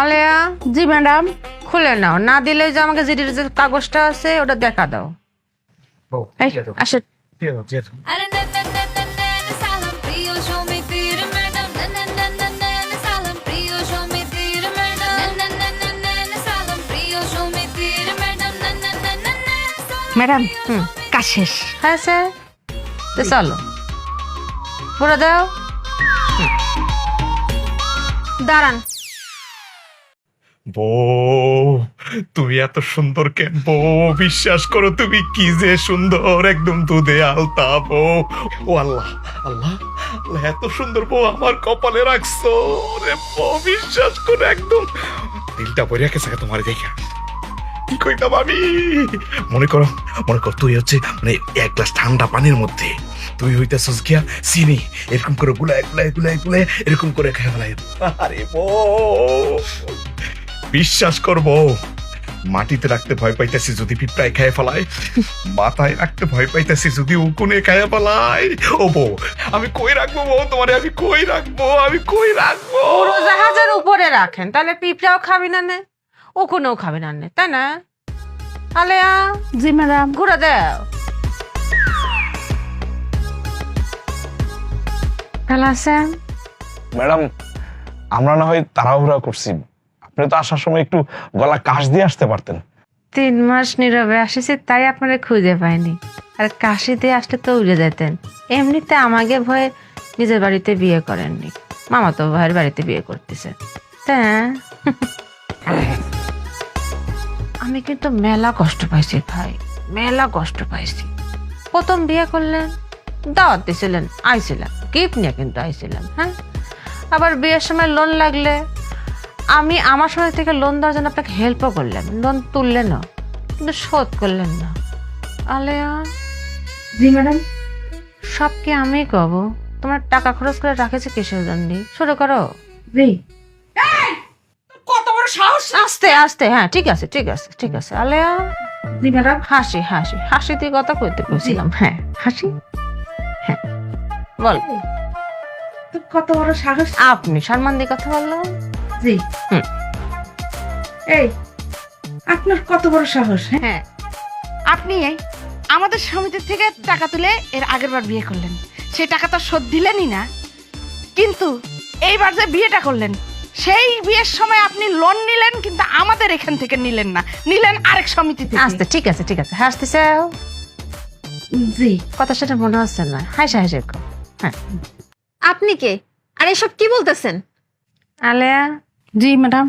আলেয়া জি madam. খুলে নাও, না দিলে যে আমাকে জিডির যে কাগজটা আছে ওটা দেখা দাও। এই আসে। अरे नन सालम प्रियो शो में तेरे मैडम नन सालम प्रियो शो में तेरे मैडम नन सालम प्रियो शो में तेरे मैडम नन ম্যাডাম কাজ শেষ। হ্যাঁ স্যার, তো চলো পুরো দাও। দাঁড়ান। বউ, তুমি এত সুন্দর কেন বউ? বিশ্বাস করো তুমি কি যে সুন্দর, একদম দুধে আলতা বউ। ও আল্লাহ আল্লাহ আল্লাহ, এত সুন্দর বউ আমার কপালে রাখছো রে বউ। বিশ্বাস করো একদম দিলটা ভরে গেছে তোমার দেখা। কি কইতাম আমি? মনে করো তুই হচ্ছে মানে এক গ্লাস ঠান্ডা পানির মধ্যে তুই হইতেছস গিয়া চিনি, এরকম করে গুলায় গুলায় গুলায় গুলায় এরকম করে খেয়ে ফেলাই। আরে বউ, বিশ্বাস করবো মাটিতে রাখতে ভয় পাইতেছি যদি পিঁপড়ায় খেয়ে ফেলায়, মাথায় রাখতে ভয় পাইতেছি যদি উকুনে খেয়ে ফেলায়। ও বউ, আমি কই রাখবো বউ তোমারে? আমি কই রাখবো? পুরো জাহাজের উপরে রাখেন, তাহলে পিঁপড়াও খাবি না নে, ও কোনও খাবি না নে, তাই না? আলেয়া জি ম্যাডাম। ঘুরে দাও। ভালো আছেন? ম্যাডাম, আমরা না হয় তাড়াহুড়া করছি, আপনি তো আসার সময় একটু গলা কাশ দিয়ে আসতে পারতেন। 3 মাস নীরবে আসেছি তাই আপনারা খুঁজে পাইনি, আর কাশিতে আসলে তো উড়ে যেতেন। এমনিতে আমাকে ভয়ে নিজের বাড়িতে বিয়ে করেননি, মামা তো ভাইয়ের বাড়িতে বিয়ে করতেছে। হ্যাঁ, আমি কিন্তু মেলা কষ্ট পাইছি ভাই, মেলা কষ্ট পাইছি। প্রথম বিয়ে করলেন, দাওয়াত দিয়েছিলেন, আইছিলাম, গিফট নিয়ে কিন্তু আইছিলাম। হ্যাঁ, আবার বিয়ের সময় লোন লাগলে আমি আমার সময় থেকে লোন দেওয়ার জন্য আপনাকে হেল্পও করলাম, লোন তুললেনও, কিন্তু শোধ করলেন না। আলেয়া জি ম্যাডাম। সব কি আমি কব? তোমার টাকা খরচ করে রাখেছে কিসের জন্য? শুরু করো। জি। কত বড় সাহস! আস্তে আস্তে, হ্যাঁ ঠিক আছে ঠিক আছে ঠিক আছে। আলেয়া জি ম্যাডাম। হাসি হাসি হাসি দিয়ে কথা কইতে কইছিলাম। হ্যাঁ হাসি, হ্যাঁ বল। কত বড় সাহস! আপনি সম্মান দিয়ে কথা বললাম। জি। হুম। এই আপনার কত বড় সাহস! হ্যাঁ, আপনি আমাদের সমিতি থেকে টাকা তুলে এর আগের বার বিয়ে করলেন, সেই টাকা তো শোধ দিলেনই না, কিন্তু এইবার যে বিয়েটা করলেন সেই বিয়ের সময় আপনি লোন নিলেন, কিন্তু আমাদের এখান থেকে নিলেন না, নিলেন আরেক সমিতি থেকে। আস্তে, ঠিক আছে ঠিক আছে। হাসতেছে জি। কথা সেটা মনে হচ্ছে না, হাসা হাসি কর। হ্যাঁ। আপনি কে আর এসব কি বলতেছেন? আলেয়া জি ম্যাডাম।